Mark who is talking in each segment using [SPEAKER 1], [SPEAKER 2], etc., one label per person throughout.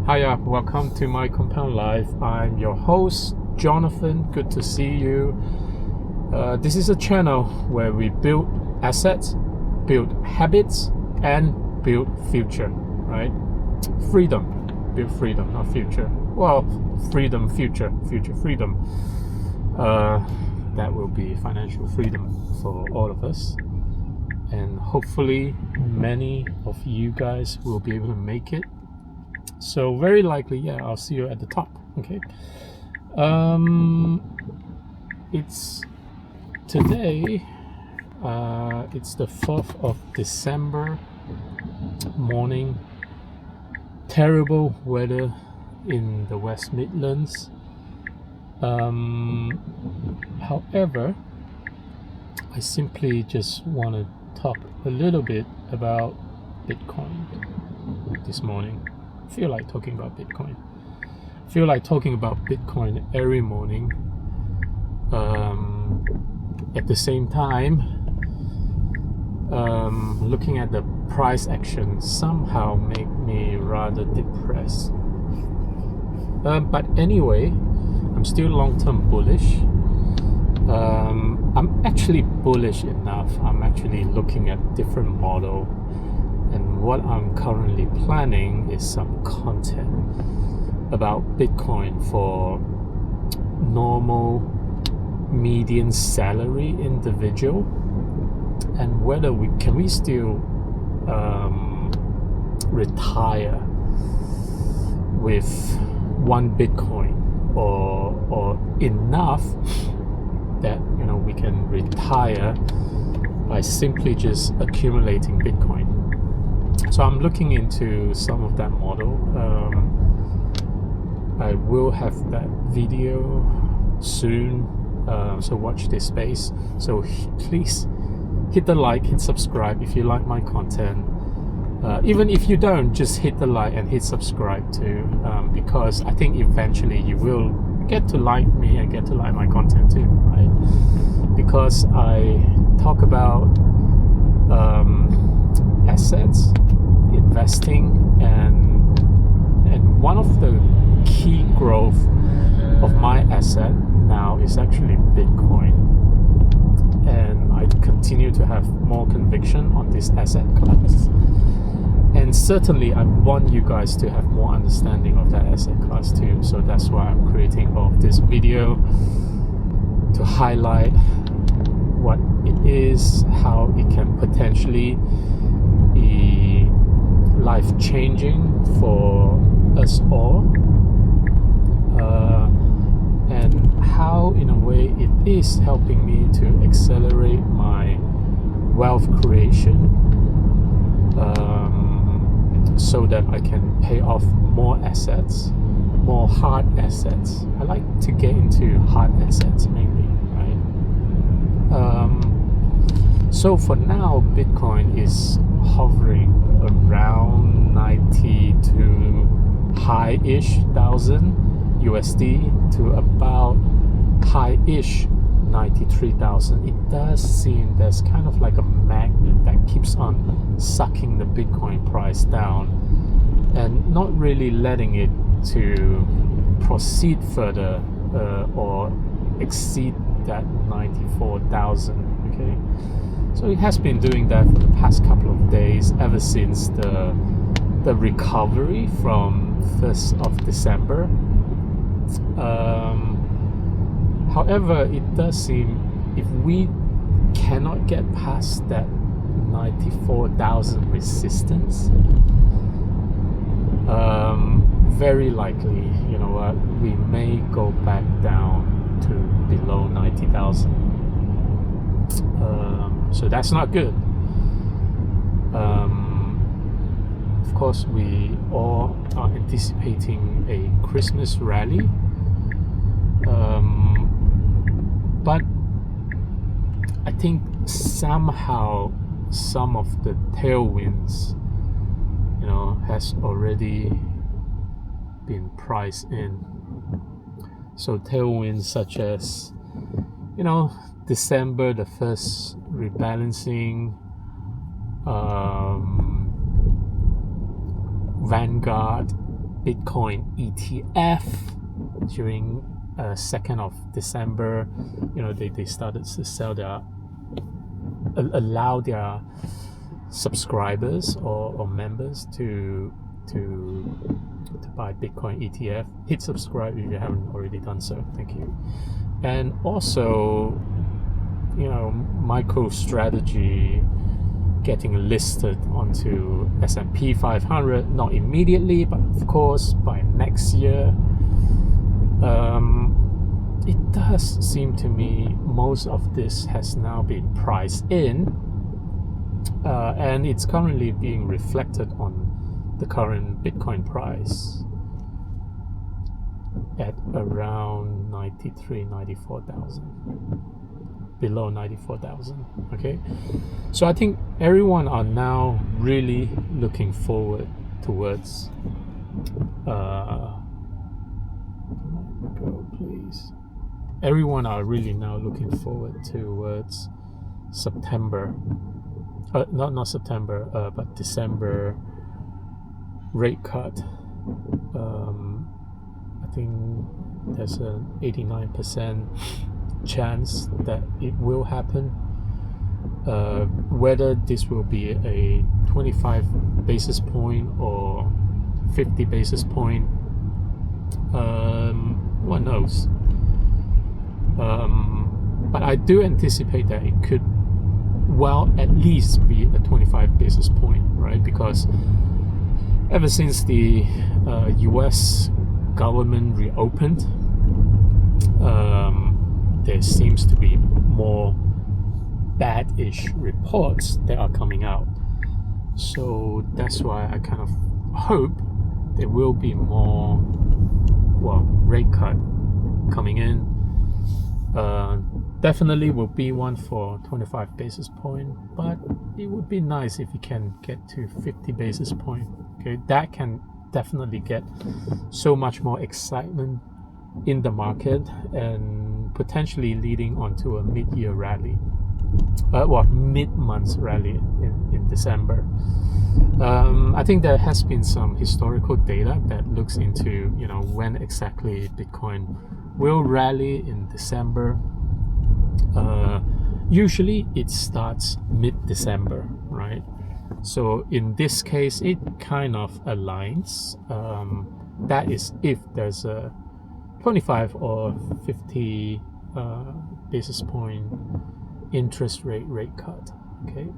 [SPEAKER 1] Hiya, welcome to my Compound Life. I'm your host, Jonathan. Good to see you. This is a channel where we build assets, build habits, and build future, right? Freedom. Build freedom, not future. Well, freedom, future, freedom. That will be financial freedom for all of us. And hopefully many of you guys will be able to make it. So very likely, I'll see you at the top. Okay. It's today. It's the 4th of December morning. Terrible weather in the West Midlands. However, I simply just want to talk a little bit about Bitcoin this morning. I feel like talking about Bitcoin. I feel like talking about Bitcoin every morning. At the same time, looking at the price action somehow make me rather depressed. But anyway, I'm still long-term bullish. I'm actually bullish enough. I'm actually looking at different model, and what I'm currently planning is some content about Bitcoin for normal median salary individual, and whether we still retire with one Bitcoin or enough that we can retire by simply just accumulating Bitcoin. So I'm looking into some of that model. I will have that video soon, so watch this space. So please hit the like, hit subscribe if you like my content. Even if you don't, just hit the like and hit subscribe too, because I think eventually you will get to like me and get to like my content too, right? Because I talk about assets, investing, and one of the key growth of my asset now is actually Bitcoin, and I continue to have more conviction on this asset class. And certainly I want you guys to have more understanding of that asset class too. So that's why I'm creating all of this video to highlight what it is, how it can potentially be life-changing for us all, and how in a way it is helping me to accelerate my wealth creation, so that I can pay off more assets, more hard assets. I like to get into hard assets mainly, right? So for now, Bitcoin is hovering around 90 to high-ish thousand USD to about high-ish 93,000. It does seem there's kind of like a magnet that keeps on sucking the Bitcoin price down and not really letting it to proceed further or exceed that 94,000. Okay, so it has been doing that for the past couple of days, ever since the recovery from 1st of December. However, it does seem if we cannot get past that 94,000 resistance, very likely, we may go back down to below 90,000. So that's not good. Of course, we all are anticipating a Christmas rally. But I think somehow some of the tailwinds, has already been priced in. So tailwinds such as, December the 1st rebalancing, Vanguard Bitcoin ETF during 2nd of December. They started to sell allow their subscribers or members to buy Bitcoin ETF. Hit subscribe if you haven't already done so. Thank you. And also, MicroStrategy getting listed onto S&P 500, not immediately, but of course by next year. It does seem to me most of this has now been priced in, and it's currently being reflected on the current Bitcoin price at around 94,000, below 94,000. Okay, so I think everyone are now really looking forward towards go please. Everyone are really now looking forward towards September, not September, but December rate cut. I think there's an 89% chance that it will happen. Whether this will be a 25 basis point or 50 basis point, one knows. But I do anticipate that it could, at least be a 25 basis point, right? Because ever since the US government reopened, there seems to be more bad-ish reports that are coming out. So that's why I kind of hope there will be more, rate cut coming in. Definitely will be one for 25 basis point, but it would be nice if you can get to 50 basis point. Okay, that can definitely get so much more excitement in the market and potentially leading onto a mid-year rally, mid-month rally in December. I think there has been some historical data that looks into when exactly Bitcoin will rally in December. Usually it starts mid-December, right? So in this case, it kind of aligns. That is if there's a 25 or 50 basis point interest rate cut. Okay,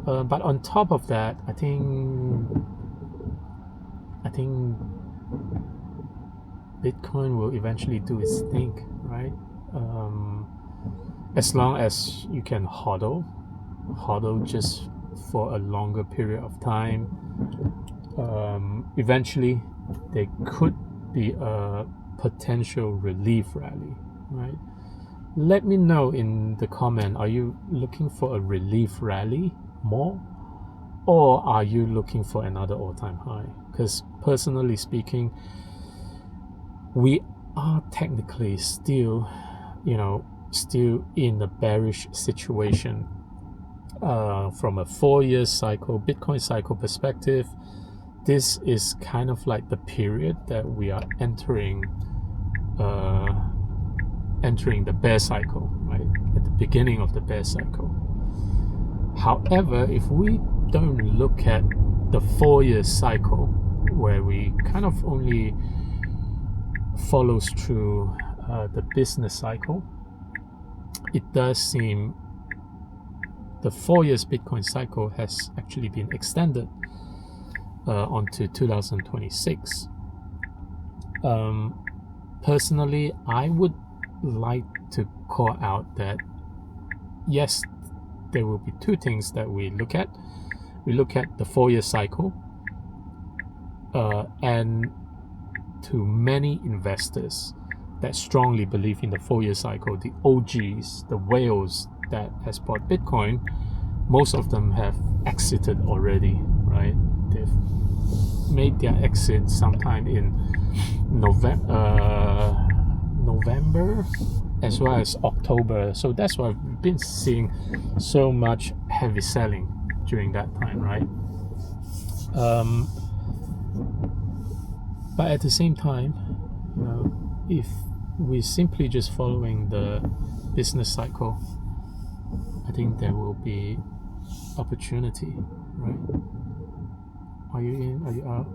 [SPEAKER 1] but on top of that, I think Bitcoin will eventually do its thing, right? As long as you can hodl just for a longer period of time, eventually there could be a potential relief rally, right? Let me know in the comment, are you looking for a relief rally more, or are you looking for another all-time high? Because personally speaking, we are technically still in a bearish situation. From a 4-year cycle, Bitcoin cycle perspective, this is kind of like the period that we are entering the bear cycle, right? At the beginning of the bear cycle. However, if we don't look at the 4-year cycle, where we kind of only follows through the business cycle, it does seem the 4 years Bitcoin cycle has actually been extended onto 2026. Personally, I would like to call out that yes, there will be two things that we look at. We look at the 4-year cycle, and to many investors that strongly believe in the 4-year cycle, the OGs, the whales that has bought Bitcoin, most of them have exited already, right? They've made their exit sometime in November as well as October. So that's why we've been seeing so much heavy selling during that time, right? But at the same time, you know, if we're simply just following the business cycle, I think there will be opportunity, right? Are you in? Are you out?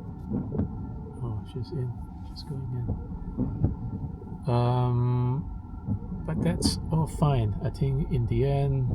[SPEAKER 1] Oh, she's in. She's going in. But that's all fine. I think in the end,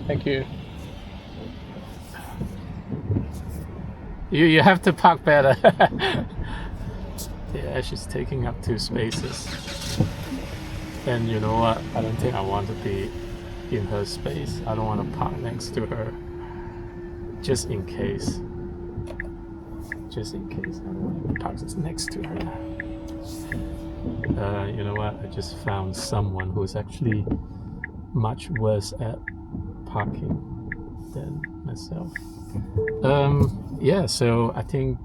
[SPEAKER 1] thank you. You have to park better. Yeah, she's taking up 2 spaces. And you know what? I don't think I want to be in her space. I don't want to park next to her. Just in case. Just in case. I don't want to park next to her. You know what? I just found someone who's actually much worse at parking than myself. Yeah, so I think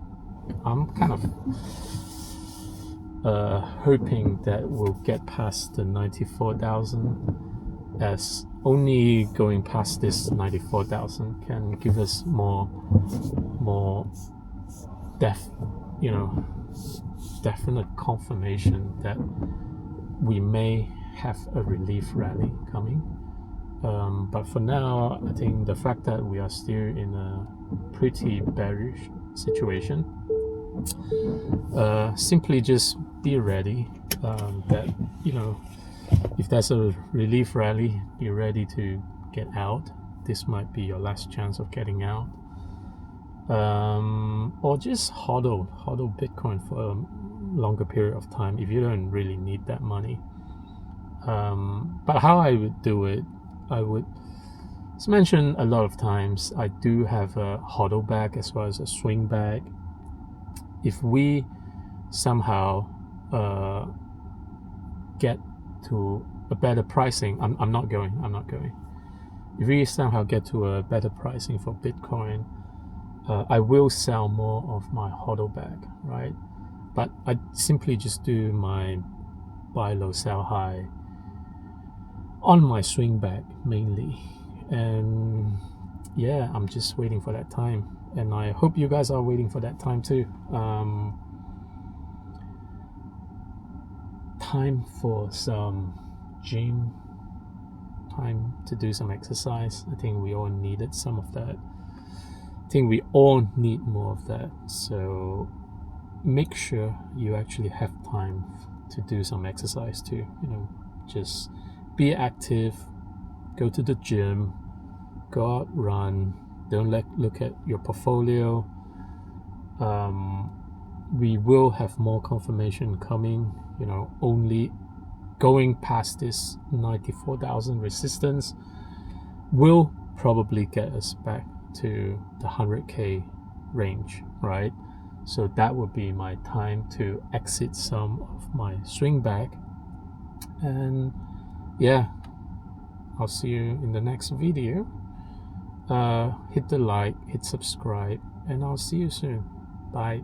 [SPEAKER 1] I'm kind of hoping that we'll get past the 94,000, as only going past this 94,000 can give us more definite confirmation that we may have a relief rally coming. But for now, I think the fact that we are still in a pretty bearish situation, simply just be ready that, you know, if there's a relief rally, be ready to get out. This might be your last chance of getting out. Or just hodl Bitcoin for a longer period of time if you don't really need that money. But how I would do it, I would, as mentioned a lot of times, I do have a hodl bag as well as a swing bag. If we somehow get to a better pricing, I'm not going. If we somehow get to a better pricing for Bitcoin, I will sell more of my hodl bag, right? But I simply just do my buy low, sell high on my swing bag mainly. And yeah, I'm just waiting for that time. And I hope you guys are waiting for that time too. Time for some gym, time to do some exercise. I think we all needed some of that. I think we all need more of that. So make sure you actually have time to do some exercise too. You know, just be active, go to the gym, go out, run. Don't look at your portfolio. We will have more confirmation coming. You know, only going past this 94,000 resistance will probably get us back to the 100k range, right? So that would be my time to exit some of my swing bag. And yeah, I'll see you in the next video. Hit the like, hit subscribe, and I'll see you soon. Bye.